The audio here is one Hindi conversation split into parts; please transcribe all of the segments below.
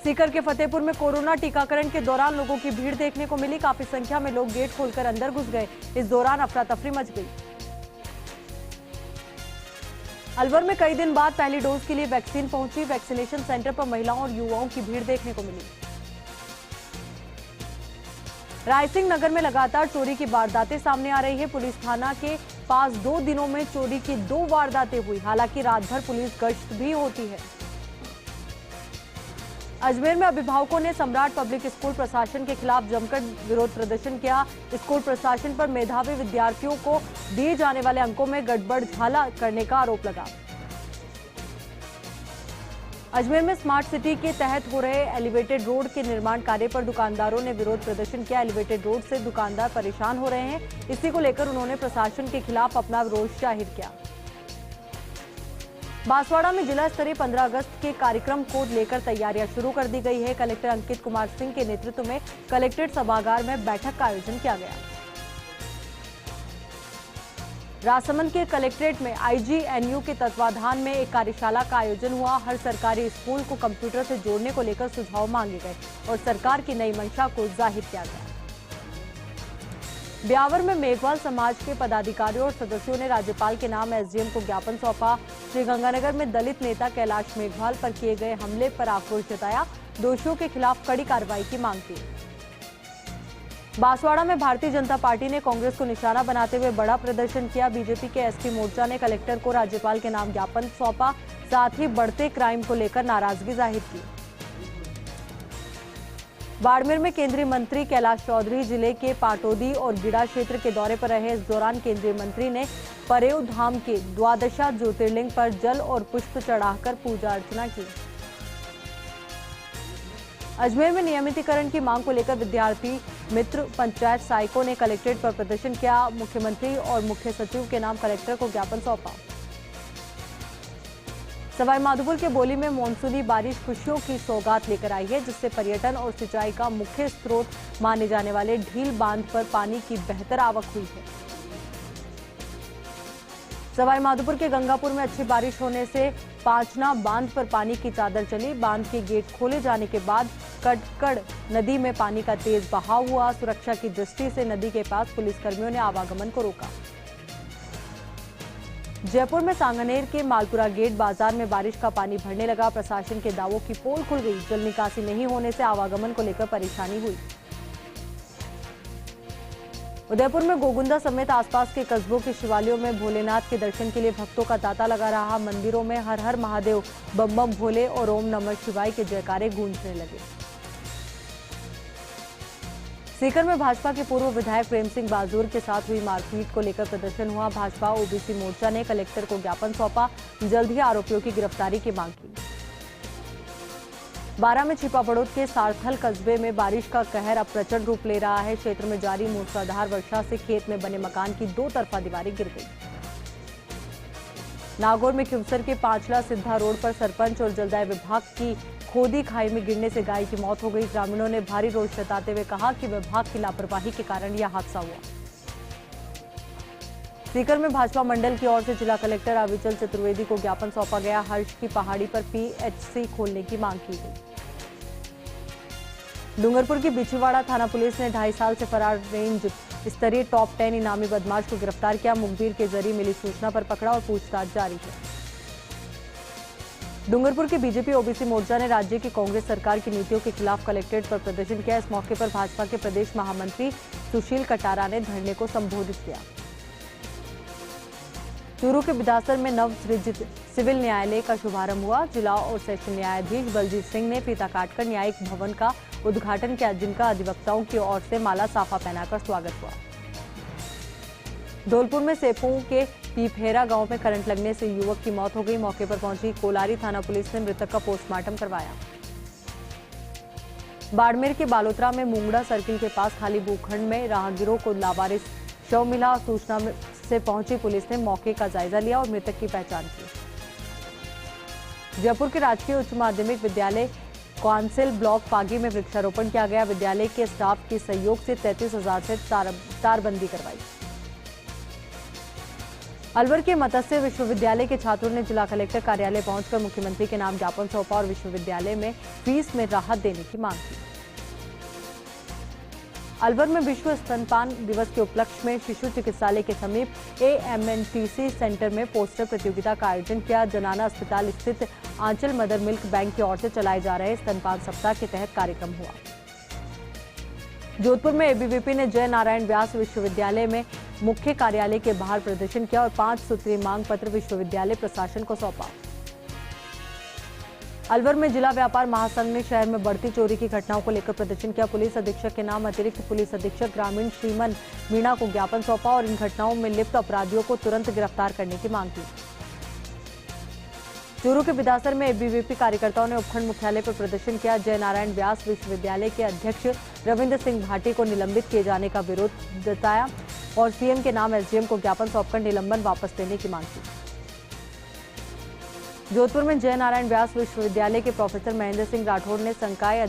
सीकर के फतेहपुर में कोरोना टीकाकरण के दौरान लोगों की भीड़ देखने को मिली। काफी संख्या में लोग गेट खोलकर अंदर घुस गए। इस दौरान अफरा तफरी मच गई। अलवर में कई दिन बाद पहली डोज के लिए वैक्सीन पहुंची। वैक्सीनेशन सेंटर पर महिलाओं और युवाओं की भीड़ देखने को मिली। रायसिंह नगर में लगातार चोरी की वारदातें सामने आ रही है। पुलिस थाना के पास 2 दिनों में चोरी की 2 वारदातें हुई। हालांकि रात भर पुलिस गश्त भी होती है। अजमेर में अभिभावकों ने सम्राट पब्लिक स्कूल प्रशासन के खिलाफ जमकर विरोध प्रदर्शन किया। स्कूल प्रशासन पर मेधावी विद्यार्थियों को दिए जाने वाले अंकों में गड़बड़झाला करने का आरोप लगा। अजमेर में स्मार्ट सिटी के तहत हो रहे एलिवेटेड रोड के निर्माण कार्य पर दुकानदारों ने विरोध प्रदर्शन किया। एलिवेटेड रोड से दुकानदार परेशान हो रहे हैं। इसी को लेकर उन्होंने प्रशासन के खिलाफ अपना रोष जाहिर किया। बांसवाड़ा में जिला स्तरीय 15 अगस्त के कार्यक्रम को लेकर तैयारियां शुरू कर दी गई है। कलेक्टर अंकित कुमार सिंह के नेतृत्व में कलेक्ट्रेट सभागार में बैठक का आयोजन किया गया। राजसमंद के कलेक्ट्रेट में IGNU के तत्वाधान में एक कार्यशाला का आयोजन हुआ। हर सरकारी स्कूल को कंप्यूटर से जोड़ने को लेकर सुझाव मांगे गए और सरकार की नई मंशा को जाहिर किया गया। ब्यावर में मेघवाल समाज के पदाधिकारियों और सदस्यों ने राज्यपाल के नाम SDM को ज्ञापन सौंपा। श्रीगंगानगर में दलित नेता कैलाश मेघवाल पर किए गए हमले पर आक्रोश जताया। दोषियों के खिलाफ कड़ी कार्रवाई की मांग की। बांसवाड़ा में भारतीय जनता पार्टी ने कांग्रेस को निशाना बनाते हुए बड़ा प्रदर्शन किया। बीजेपी के ST मोर्चा ने कलेक्टर को राज्यपाल के नाम ज्ञापन सौंपा। साथ ही बढ़ते क्राइम को लेकर नाराजगी जाहिर की। बाड़मेर में केंद्रीय मंत्री कैलाश चौधरी जिले के पाटोदी और गिड़ा क्षेत्र के दौरे पर रहे। इस दौरान केंद्रीय मंत्री ने परेव धाम के द्वादशा ज्योतिर्लिंग पर जल और पुष्प चढ़ाकर पूजा अर्चना की। अजमेर में नियमितीकरण की मांग को लेकर विद्यार्थी मित्र पंचायत सहायकों ने कलेक्ट्रेट पर प्रदर्शन किया। मुख्यमंत्री और मुख्य सचिव के नाम कलेक्टर को ज्ञापन सौंपा। सवाईमाधोपुर के बोली में मानसूनी बारिश खुशियों की सौगात लेकर आई है, जिससे पर्यटन और सिंचाई का मुख्य स्रोत माने जाने वाले ढील बांध पर पानी की बेहतर आवक हुई है। सवाईमाधोपुर के गंगापुर में अच्छी बारिश होने से पांचना बांध पर पानी की चादर चली। बांध के गेट खोले जाने के बाद कटकड़ नदी में पानी का तेज बहाव हुआ। सुरक्षा की दृष्टि से नदी के पास पुलिसकर्मियों ने आवागमन को रोका। जयपुर में सांगनेर के मालपुरा गेट बाजार में बारिश का पानी भरने लगा। प्रशासन के दावों की पोल खुल गई। जल निकासी नहीं होने से आवागमन को लेकर परेशानी हुई। उदयपुर में गोगुंदा समेत आसपास के कस्बों के शिवालयों में भोलेनाथ के दर्शन के लिए भक्तों का तांता लगा रहा। मंदिरों में हर हर महादेव, बम बम भोले और ओम नमः शिवाय के जयकारे गूंजने लगे। सीकर में भाजपा के पूर्व विधायक प्रेम सिंह बाजूर के साथ हुई मारपीट को लेकर प्रदर्शन हुआ। भाजपा OBC मोर्चा ने कलेक्टर को ज्ञापन सौंपा। जल्द ही आरोपियों की गिरफ्तारी की मांग की। बारां में छिपापड़ोद के सारथल कस्बे में बारिश का कहर अब प्रचंड रूप ले रहा है। क्षेत्र में जारी मूसलाधार वर्षा से खेत में बने मकान की 2 तरफा दीवारें गिर गई। नागौर में क्यूमसर के पांचला सिद्धा रोड पर सरपंच और जलदाय विभाग की खोदी खाई में गिरने से गाय की मौत हो गई। ग्रामीणों ने भारी रोष जताते हुए कहा कि विभाग की लापरवाही के कारण यह हादसा हुआ। सीकर में भाजपा मंडल की ओर से जिला कलेक्टर अविचल चतुर्वेदी को ज्ञापन सौंपा गया। हर्ष की पहाड़ी पर PHC खोलने की मांग की गई। डूंगरपुर की बिछीवाड़ा थाना पुलिस ने 2.5 साल से फरार रेंज स्तरीय टॉप 10 इनामी बदमाश को गिरफ्तार किया। मुखबिर के जरिए मिली सूचना पर पकड़ा और पूछताछ जारी है। डूंगरपुर के बीजेपी OBC मोर्चा ने राज्य की कांग्रेस सरकार की नीतियों के खिलाफ कलेक्ट्रेट पर प्रदर्शन किया। इस मौके पर भाजपा के प्रदेश महामंत्री सुशील कटारा ने धरने को संबोधित किया। चूरू के बिदासर में नव सृजित सिविल न्यायालय का शुभारंभ हुआ। जिला और सेशन न्यायाधीश बलजीत सिंह ने फीता काटकर न्यायिक भवन का उद्घाटन किया, जिनका अधिवक्ताओं की ओर से माला साफा पहनाकर स्वागत हुआ। धौलपुर में सेपों के पीफेरा गांव में करंट लगने से युवक की मौत हो गई। मौके पर पहुंची कोलारी थाना पुलिस ने मृतक का पोस्टमार्टम करवाया। बाड़मेर के बालोतरा में मुंगड़ा सर्किल के पास खाली भूखंड में राहगीरों को लावारिस शव मिला। सूचना से पहुंची पुलिस ने मौके का जायजा लिया और मृतक की पहचान की। जयपुर के राजकीय उच्च माध्यमिक विद्यालय कौंसिल ब्लॉक पागी में वृक्षारोपण किया गया। विद्यालय के स्टाफ के सहयोग से 33,000 से तारबंदी करवाई। अलवर के मत्स्य विश्वविद्यालय के छात्रों ने जिला कलेक्टर कार्यालय पहुंचकर मुख्यमंत्री के नाम ज्ञापन सौंपा और विश्वविद्यालय में फीस में राहत देने की मांग की। अलवर में विश्व स्तनपान दिवस के उपलक्ष्य में शिशु चिकित्सालय के समीप AMNTC सेंटर में पोस्टर प्रतियोगिता का आयोजन किया। जनाना अस्पताल स्थित आंचल मदर मिल्क बैंक की ओर से चलाए जा रहे स्तनपान सप्ताह के तहत कार्यक्रम हुआ। जोधपुर में ABVP ने जय नारायण व्यास विश्वविद्यालय में मुख्य कार्यालय के बाहर प्रदर्शन किया और 5 सूत्रीय मांग पत्र विश्वविद्यालय प्रशासन को सौंपा। अलवर में जिला व्यापार महासंघ ने शहर में बढ़ती चोरी की घटनाओं को लेकर प्रदर्शन किया। पुलिस अधीक्षक के नाम अतिरिक्त पुलिस अधीक्षक ग्रामीण श्रीमन मीणा को ज्ञापन सौंपा और इन घटनाओं में लिप्त अपराधियों को तुरंत गिरफ्तार करने की मांग की। चूरू के बिदासर में ABVP कार्यकर्ताओं ने उपखंड मुख्यालय पर प्रदर्शन किया। जय नारायण व्यास विश्वविद्यालय के अध्यक्ष रविंद्र सिंह भाटी को निलंबित किए जाने का विरोध जताया और CM के नाम SDM को ज्ञापन सौंपकर निलंबन वापस लेने की मांग की। जोधपुर में जय नारायण व्यास विश्वविद्यालय के प्रोफेसर महेंद्र सिंह राठौड़ ने संकाय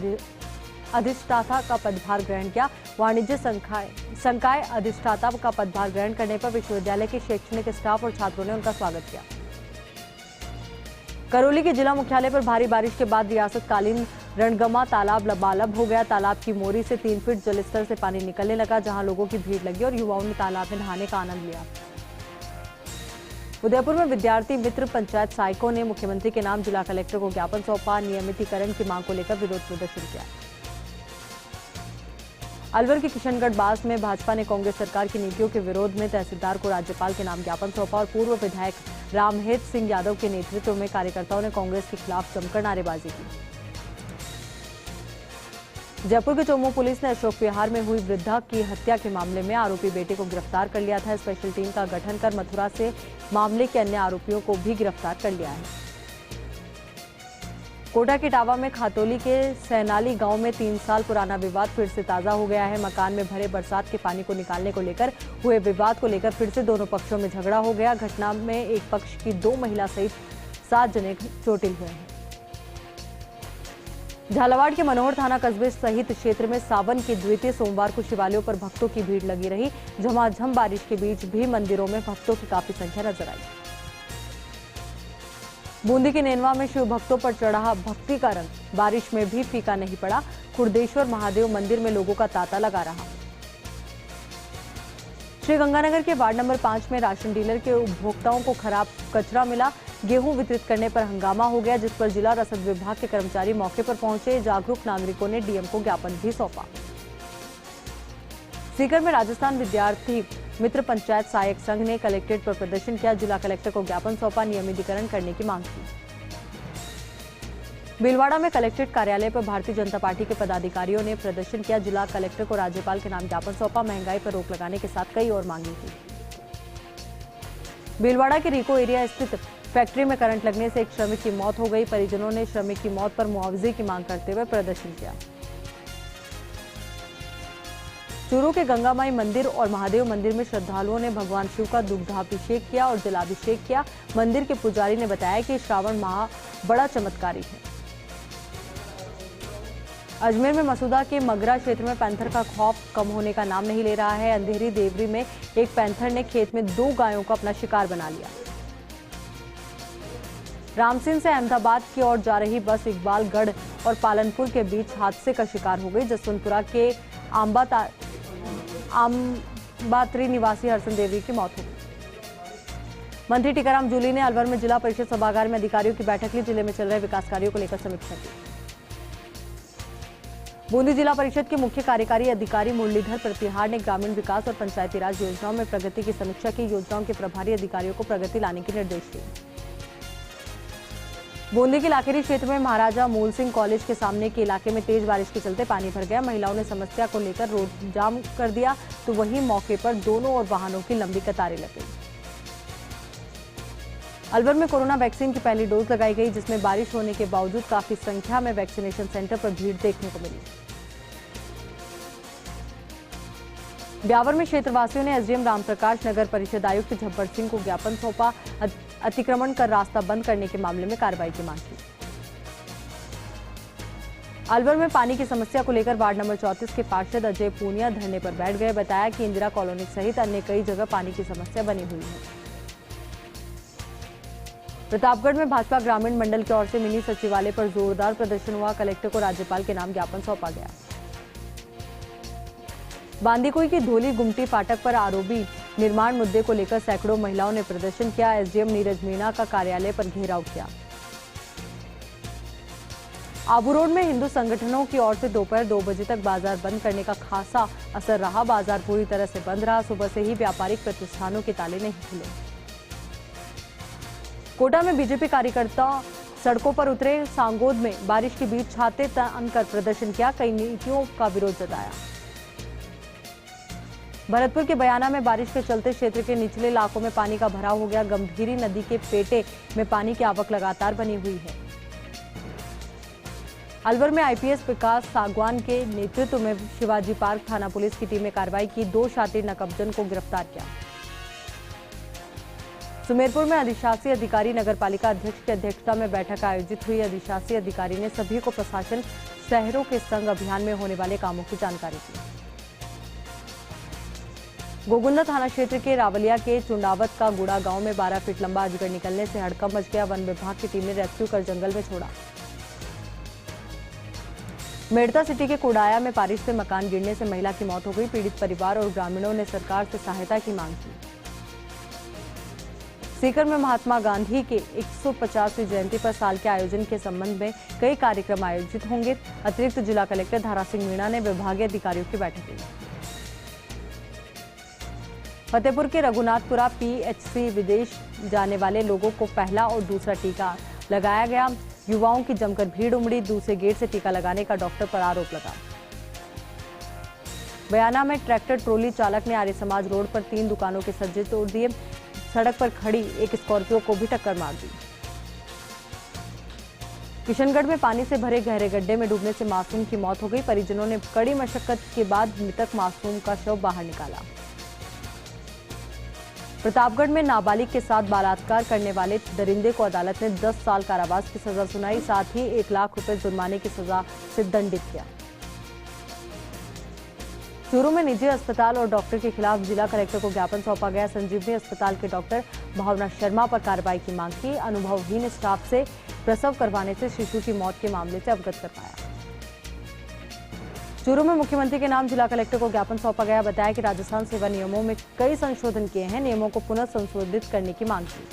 अधिष्ठाता का पदभार ग्रहण किया। वाणिज्य संकाय अधिष्ठाता का पदभार ग्रहण करने पर विश्वविद्यालय के शैक्षणिक स्टाफ और छात्रों ने उनका स्वागत किया। करौली के जिला मुख्यालय पर भारी बारिश के बाद रियासतकालीन रणगमा तालाब लबालब हो गया। तालाब की मोरी से 3 फीट जलस्तर से पानी निकलने लगा, जहां लोगों की भीड़ लगी और युवाओं ने तालाब में नहाने का आनंद लिया। उदयपुर में विद्यार्थी मित्र पंचायत सहायकों ने मुख्यमंत्री के नाम जिला कलेक्टर को ज्ञापन सौंपा। नियमितीकरण की मांग को लेकर विरोध प्रदर्शन किया। अलवर के किशनगढ़ बास में भाजपा ने कांग्रेस सरकार की नीतियों के विरोध में तहसीलदार को राज्यपाल के नाम ज्ञापन सौंपा और पूर्व विधायक रामहेत सिंह यादव के नेतृत्व में कार्यकर्ताओं ने कांग्रेस के खिलाफ जमकर नारेबाजी की। जयपुर के चोमू पुलिस ने अशोक विहार में हुई वृद्धा की हत्या के मामले में आरोपी बेटे को गिरफ्तार कर लिया था। स्पेशल टीम का गठन कर मथुरा से मामले के अन्य आरोपियों को भी गिरफ्तार कर लिया है। कोटा के टावा में खातोली के सैनाली गांव में 3 साल पुराना विवाद फिर से ताजा हो गया है। मकान में भरे बरसात के पानी को निकालने को लेकर हुए विवाद को लेकर फिर से दोनों पक्षों में झगड़ा हो गया। घटना में एक पक्ष की 2 महिला सहित 7 जने चोटिल हुए हैं। झालावाड़ के मनोहर थाना कस्बे सहित क्षेत्र में सावन के द्वितीय सोमवार को शिवालयों पर भक्तों की भीड़ लगी रही। झमाझम बारिश के बीच भी मंदिरों में भक्तों की काफी संख्या नजर आई। बूंदी के नेनवा में शिव भक्तों पर चढ़ा भक्ति का रंग, बारिश में भी फीका नहीं पड़ा। खुर्देश्वर महादेव मंदिर में लोगों का तांता लगा रहा। श्रीगंगानगर के वार्ड नंबर 5 में राशन डीलर के उपभोक्ताओं को खराब कचरा मिला। गेहूं वितरित करने पर हंगामा हो गया, जिस पर जिला रसद विभाग के कर्मचारी मौके पर पहुंचे। जागरूक नागरिकों ने डीएम को ज्ञापन भी सौंपा। सीकर में राजस्थान विद्यार्थी मित्र पंचायत सहायक संघ ने कलेक्ट्रेट पर प्रदर्शन किया। जिला कलेक्टर को ज्ञापन सौंपा, नियमितीकरण करने की मांग की। भीलवाड़ा में कलेक्ट्रेट कार्यालय पर भारतीय जनता पार्टी के पदाधिकारियों ने प्रदर्शन किया। जिला कलेक्टर को राज्यपाल के नाम ज्ञापन सौंपा। महंगाई पर रोक लगाने के साथ कई और मांगी थी। भीलवाड़ा के रिको एरिया स्थित फैक्ट्री में करंट लगने से एक श्रमिक की मौत हो गई। परिजनों ने श्रमिक की मौत पर मुआवजे की मांग करते हुए प्रदर्शन किया। चूरू के गंगामाई मंदिर और महादेव मंदिर में श्रद्धालुओं ने भगवान शिव का दुग्धाभिषेक किया और जलाभिषेक किया। मंदिर के पुजारी ने बताया कि श्रावण माह बड़ा चमत्कारी है। अजमेर में मसूदा के मगरा क्षेत्र में पैंथर का खौफ कम होने का नाम नहीं ले रहा है। अंधेरी देवरी में एक पैंथर ने खेत में 2 गायों को अपना शिकार बना लिया। रामसिंह से अहमदाबाद की ओर जा रही बस इकबालगढ़ और पालनपुर के बीच हादसे का शिकार हो गई। जसवंतपुरा के आम्बात्री निवासी हरसन देवी की मौत हो गई। मंत्री टीकाराम जूली ने अलवर में जिला परिषद सभागार में अधिकारियों की बैठक ली। जिले में चल रहे विकास कार्यों को लेकर समीक्षा की। बूंदी जिला परिषद के मुख्य कार्यकारी अधिकारी मुरलीधर प्रतिहार ने ग्रामीण विकास और पंचायती राज योजनाओं में प्रगति की समीक्षा की। योजनाओं के प्रभारी अधिकारियों को प्रगति लाने के निर्देश दिए। बूंदी के लाखेरी क्षेत्र में महाराजा मूल सिंह कॉलेज के सामने के इलाके में तेज बारिश के चलते पानी भर गया। महिलाओं ने समस्या को लेकर रोड जाम कर दिया, तो वहीं मौके पर दोनों ओर वाहनों की लंबी कतारें लग गई। अलवर में कोरोना वैक्सीन की पहली डोज लगाई गई, जिसमें बारिश होने के बावजूद काफी संख्या में वैक्सीनेशन सेंटर पर भीड़ देखने को मिली। ब्यावर में क्षेत्रवासियों ने एसडीएम रामप्रकाश, नगर परिषद आयुक्त झब्बर सिंह को ज्ञापन सौंपा। अतिक्रमण कर रास्ता बंद करने के मामले में कार्रवाई की मांग की। अलवर में पानी की समस्या को लेकर वार्ड नंबर 34 के पार्षद अजय पूनिया धरने पर बैठ गए। बताया कि इंदिरा कॉलोनी सहित अन्य कई जगह पानी की समस्या बनी हुई है। प्रतापगढ़ में भाजपा ग्रामीण मंडल की ओर से मिनी सचिवालय पर जोरदार प्रदर्शन हुआ। कलेक्टर को राज्यपाल के नाम ज्ञापन सौंपा गया। बांदीकुई की धोली गुमटी फाटक पर आरओबी निर्माण मुद्दे को लेकर सैकड़ों महिलाओं ने प्रदर्शन किया। एसडीएम नीरज मीणा का कार्यालय पर घेराव किया। आबू रोड में हिंदू संगठनों की ओर से दोपहर 2 बजे तक बाजार बंद करने का खासा असर रहा। बाजार पूरी तरह से बंद रहा। सुबह से ही व्यापारिक प्रतिष्ठानों के ताले नहीं खुले। कोटा में बीजेपी कार्यकर्ता सड़कों पर उतरे। सांगोद में बारिश के बीच छाते तानकर प्रदर्शन किया। कई नीतियों का विरोध जताया। भरतपुर के बयाना में बारिश के चलते क्षेत्र के निचले इलाकों में पानी का भराव हो गया। गंभीरी नदी के पेटे में पानी की आवक लगातार बनी हुई है। अलवर में आईपीएस विकास सागवान के नेतृत्व में शिवाजी पार्क थाना पुलिस की टीम ने कार्रवाई की। 2 शातिर नकबजन को गिरफ्तार किया। सुमेरपुर में अधिशासी अधिकारी नगरपालिका अध्यक्ष की अध्यक्षता में बैठक आयोजित हुई। अधिशासी अधिकारी ने सभी को प्रशासन शहरों के संग अभियान में होने वाले कामों की जानकारी दी। गोगुंदा थाना क्षेत्र के रावलिया के चुंडावत का गुड़ा गांव में 12 फीट लंबा अजगर निकलने से हड़कंप मच गया। वन विभाग की टीम ने रेस्क्यू कर जंगल में छोड़ा। मेड़ता सिटी के कुडाया में बारिश से मकान गिरने से महिला की मौत हो गई। पीड़ित परिवार और ग्रामीणों ने सरकार से सहायता की मांग की। सीकर में महात्मा गांधी के 150वीं जयंती पर साल के आयोजन के संबंध में कई कार्यक्रम आयोजित होंगे। अतिरिक्त जिला कलेक्टर धारा सिंह मीणा ने विभागीय अधिकारियों की बैठक ली। फतेहपुर के रघुनाथपुरा पीएचसी विदेश जाने वाले लोगों को पहला और दूसरा टीका लगाया गया। युवाओं की जमकर भीड़ उमड़ी। दूसरे गेट से टीका लगाने का डॉक्टर पर आरोप लगा। बयाना में ट्रैक्टर ट्रॉली चालक ने आर्य समाज रोड पर 3 दुकानों के सज्जे तोड़ दिए। सड़क पर खड़ी एक स्कॉर्पियो को भी टक्कर मार दी। किशनगढ़ में पानी से भरे गहरे गड्ढे में डूबने से मासूम की मौत हो गई। परिजनों ने कड़ी मशक्कत के बाद मृतक मासूम का शव बाहर निकाला। प्रतापगढ़ में नाबालिग के साथ बलात्कार करने वाले दरिंदे को अदालत ने 10 साल कारावास की सजा सुनाई। साथ ही 1 लाख रुपए जुर्माने की सजा से दंडित किया। चूरू में निजी अस्पताल और डॉक्टर के खिलाफ जिला कलेक्टर को ज्ञापन सौंपा गया। संजीवनी अस्पताल के डॉक्टर भावना शर्मा पर कार्रवाई की मांग की। अनुभवहीन स्टाफ से प्रसव करवाने से शिशु की मौत के मामले से अवगत करवाया। चूरू में मुख्यमंत्री के नाम जिला कलेक्टर को ज्ञापन सौंपा गया। बताया कि राजस्थान सेवा नियमों में कई संशोधन किए हैं। नियमों को पुनः संशोधित करने की मांग की।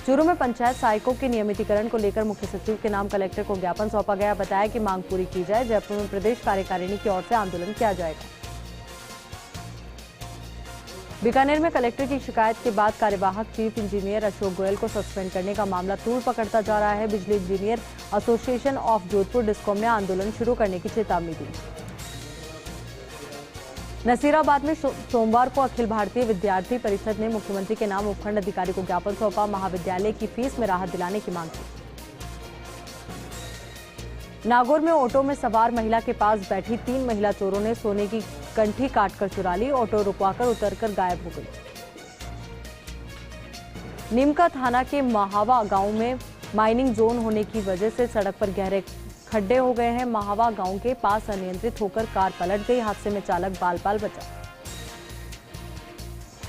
चूरू में पंचायत सहायकों के नियमितीकरण को लेकर मुख्य सचिव के नाम कलेक्टर को ज्ञापन सौंपा गया। बताया कि मांग पूरी की जाए। जयपुर में प्रदेश कार्यकारिणी की ओर से आंदोलन किया जाएगा। बीकानेर में कलेक्टर की शिकायत के बाद कार्यवाहक चीफ इंजीनियर अशोक गोयल को सस्पेंड करने का मामला तूल पकड़ता जा रहा है। बिजली engineer association of Jodhpur discom ने आंदोलन शुरू करने की चेतावनी दी। नसीराबाद में सोमवार को अखिल भारतीय विद्यार्थी परिषद ने मुख्यमंत्री के नाम उपखंड अधिकारी को ज्ञापन सौंपा। महाविद्यालय की फीस में राहत दिलाने की मांग की। नागौर में ऑटो में सवार महिला के पास बैठी 3 महिला चोरों ने सोने की कंठी काटकर चुरा ली। ऑटो रुकवाकर उतरकर गायब हो गई। नीमका थाना के महावा गांव में माइनिंग जोन होने की वजह से सड़क पर गहरे खड्डे हो गए हैं। महावा गांव के पास अनियंत्रित होकर कार पलट गई। हादसे में चालक बाल बाल बचा।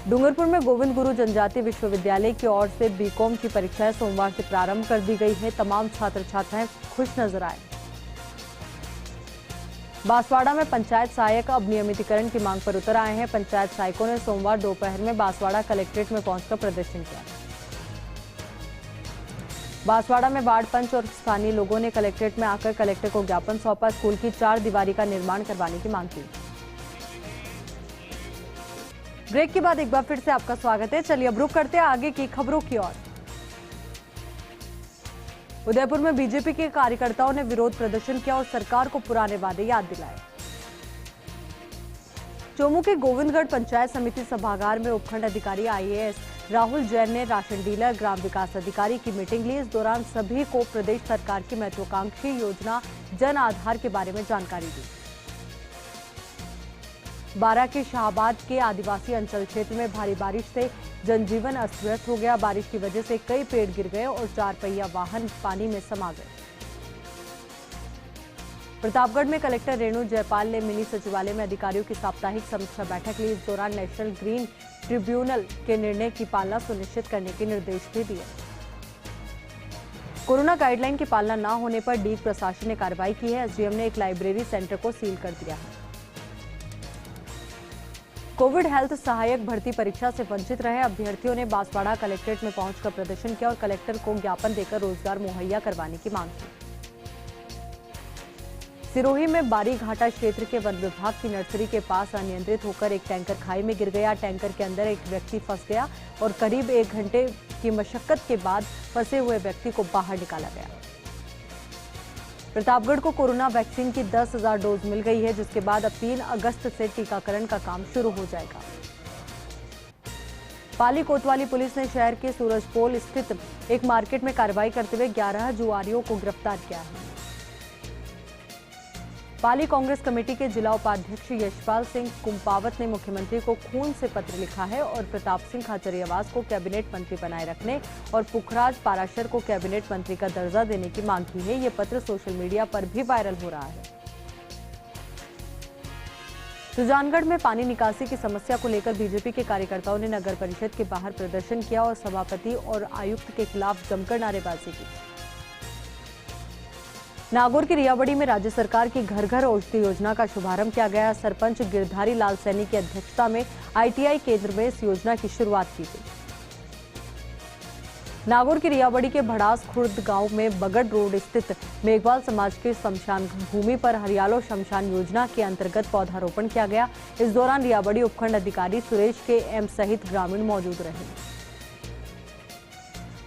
डूंगरपुर में गोविंद गुरु जनजातीय विश्वविद्यालय की ओर से बीकॉम की परीक्षाएं सोमवार से प्रारंभ कर दी गई है। तमाम छात्र छात्राएं खुश नजर आए। बांसवाड़ा में पंचायत सहायक अब नियमितीकरण की मांग पर उतर आए हैं। पंचायत सहायकों ने सोमवार दोपहर में बांसवाड़ा कलेक्ट्रेट में पहुंचकर प्रदर्शन किया। बांसवाड़ा में वार्ड पंच और स्थानीय लोगों ने कलेक्ट्रेट में आकर कलेक्टर को ज्ञापन सौंपा। स्कूल की 4 दीवारी का निर्माण करवाने की मांग की। ब्रेक के बाद एक बार फिर से आपका स्वागत है। चलिए अब रुक करते हैं आगे की खबरों की ओर। उदयपुर में बीजेपी के कार्यकर्ताओं ने विरोध प्रदर्शन किया और सरकार को पुराने वादे याद दिलाए। चोमू के गोविंदगढ़ पंचायत समिति सभागार में उपखंड अधिकारी आईएएस राहुल जैन ने राशन डीलर ग्राम विकास अधिकारी की मीटिंग ली। इस दौरान सभी को प्रदेश सरकार की महत्वाकांक्षी योजना जन आधार के बारे में जानकारी दी। बारां के शाहबाद के आदिवासी अंचल क्षेत्र में भारी बारिश से जनजीवन अस्त व्यस्त हो गया। बारिश की वजह से कई पेड़ गिर गए और 4 पहिया वाहन पानी में समा गए। प्रतापगढ़ में कलेक्टर रेणु जयपाल ने मिनी सचिवालय में अधिकारियों की साप्ताहिक समीक्षा बैठक ली। इस दौरान नेशनल ग्रीन ट्रिब्यूनल के निर्णय की पालना सुनिश्चित करने के निर्देश भी दिए। कोरोना गाइडलाइन की पालना न होने पर डीग प्रशासन ने कार्रवाई की है। एसडीएम ने एक लाइब्रेरी सेंटर को सील कर दिया है। कोविड हेल्थ सहायक भर्ती परीक्षा से वंचित रहे अभ्यर्थियों ने बांसवाड़ा कलेक्ट्रेट में पहुंचकर प्रदर्शन किया और कलेक्टर को ज्ञापन देकर रोजगार मुहैया करवाने की मांग की। सिरोही में बारीघाटा क्षेत्र के वन विभाग की नर्सरी के पास अनियंत्रित होकर एक टैंकर खाई में गिर गया। टैंकर के अंदर एक व्यक्ति फंस गया और करीब 1 घंटे की मशक्कत के बाद फंसे हुए व्यक्ति को बाहर निकाला गया। प्रतापगढ़ को कोरोना वैक्सीन की 10,000 डोज मिल गई है, जिसके बाद अब 3 अगस्त से टीकाकरण का काम शुरू हो जाएगा। पाली कोतवाली पुलिस ने शहर के सूरजपोल स्थित एक मार्केट में कार्रवाई करते हुए 11 जुआरियों को गिरफ्तार किया है। पाली कांग्रेस कमेटी के जिला उपाध्यक्ष यशपाल सिंह कुंपावत ने मुख्यमंत्री को खून से पत्र लिखा है और प्रताप सिंह खाचरियावास को कैबिनेट मंत्री बनाए रखने और पुखराज पाराशर को कैबिनेट मंत्री का दर्जा देने की मांग की है। ये पत्र सोशल मीडिया पर भी वायरल हो रहा है। सुजानगढ़ में पानी निकासी की समस्या को लेकर बीजेपी के कार्यकर्ताओं ने नगर परिषद के बाहर प्रदर्शन किया और सभापति और आयुक्त के खिलाफ जमकर नारेबाजी की। नागौर की रियाबड़ी में राज्य सरकार की घर घर औषधि योजना का शुभारंभ किया गया। सरपंच गिरधारी लाल सैनी की अध्यक्षता में आईटीआई केंद्र में इस योजना की शुरुआत की गई। नागौर की रियाबड़ी के भड़ास खुर्द गांव में बगड़ रोड स्थित मेघवाल समाज के शमशान भूमि पर हरियालो शमशान योजना के अंतर्गत पौधारोपण किया गया। इस दौरान रियाबड़ी उपखंड अधिकारी सुरेश के एम सहित ग्रामीण मौजूद रहे।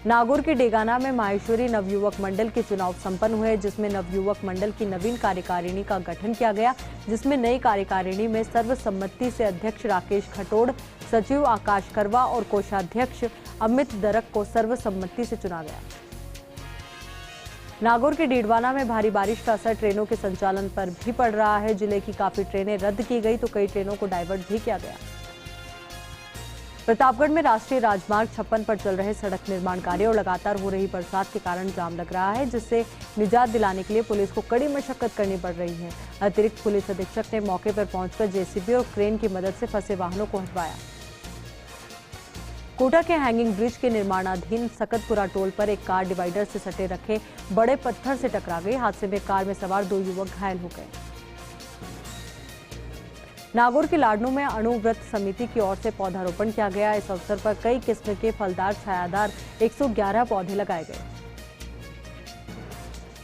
नागौर के डेगाना में माहेश्वरी नवयुवक मंडल के चुनाव संपन्न हुए, जिसमें नवयुवक मंडल की नवीन कार्यकारिणी का गठन किया गया, जिसमें नई कार्यकारिणी में सर्वसम्मति से अध्यक्ष राकेश खटोड़, सचिव आकाश करवा और कोषाध्यक्ष अमित दरक को सर्वसम्मति से चुना गया। नागौर के डीडवाना में भारी बारिश का असर ट्रेनों के संचालन पर भी पड़ रहा है। जिले की काफी ट्रेनें रद्द की गई तो कई ट्रेनों को डायवर्ट भी किया गया। प्रतापगढ़ में राष्ट्रीय राजमार्ग 56 पर चल रहे सड़क निर्माण कार्य और लगातार हो रही बरसात के कारण जाम लग रहा है, जिससे निजात दिलाने के लिए पुलिस को कड़ी मशक्कत करनी पड़ रही है। अतिरिक्त पुलिस अधीक्षक ने मौके पर पहुंचकर जेसीबी और क्रेन की मदद से फंसे वाहनों को हटवाया। कोटा के हैंगिंग ब्रिज के निर्माणाधीन सकतपुरा टोल पर एक कार डिवाइडर से सटे रखे बड़े पत्थर से टकरा गई। हादसे में कार में सवार 2 युवक घायल हो गए। नागौर के लाडनू में अणु व्रत समिति की ओर से पौधारोपण किया गया। इस अवसर पर कई किस्म के फलदार छायादार 111 पौधे लगाए गए।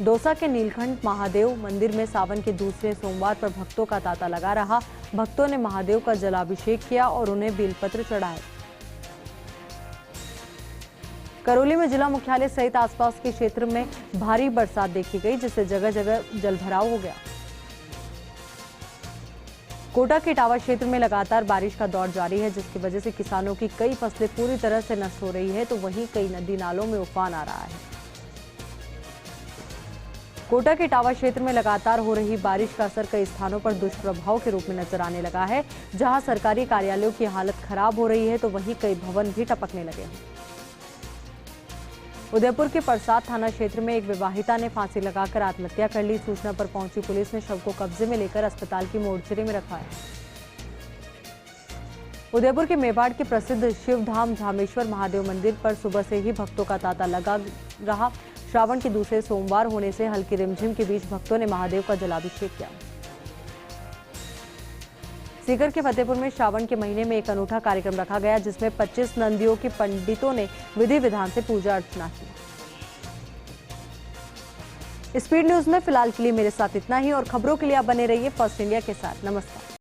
दौसा के नीलकंठ महादेव मंदिर में सावन के दूसरे सोमवार पर भक्तों का तांता लगा रहा। भक्तों ने महादेव का जलाभिषेक किया और उन्हें बेलपत्र चढ़ाए। करौली में जिला मुख्यालय सहित आसपास के क्षेत्र में भारी बरसात देखी गई, जिससे जगह जगह जलभराव हो गया। कोटा के इटावा क्षेत्र में लगातार बारिश का दौर जारी है, जिसकी वजह से किसानों की कई फसलें पूरी तरह से नष्ट हो रही है, तो वहीं कई नदी नालों में उफान आ रहा है। कोटा के इटावा क्षेत्र में लगातार हो रही बारिश का असर कई स्थानों पर दुष्प्रभाव के रूप में नजर आने लगा है। जहां सरकारी कार्यालयों की हालत खराब हो रही है, तो वहीं कई भवन भी टपकने लगे हैं। उदयपुर के परसाद थाना क्षेत्र में एक विवाहिता ने फांसी लगाकर आत्महत्या कर ली। सूचना पर पहुंची पुलिस ने शव को कब्जे में लेकर अस्पताल की मोर्चरी में रखवाया। उदयपुर के मेवाड़ के प्रसिद्ध शिवधाम झामेश्वर महादेव मंदिर पर सुबह से ही भक्तों का तांता लगा रहा। श्रावण के दूसरे सोमवार होने से हल्की रिमझिम के बीच भक्तों ने महादेव का जलाभिषेक किया। सीकर के फतेहपुर में श्रावण के महीने में एक अनूठा कार्यक्रम रखा गया, जिसमें 25 नंदियों के पंडितों ने विधि विधान से पूजा अर्चना की। स्पीड न्यूज में फिलहाल के लिए मेरे साथ इतना ही और खबरों के लिए आप बने रहिए फर्स्ट इंडिया के साथ। नमस्कार।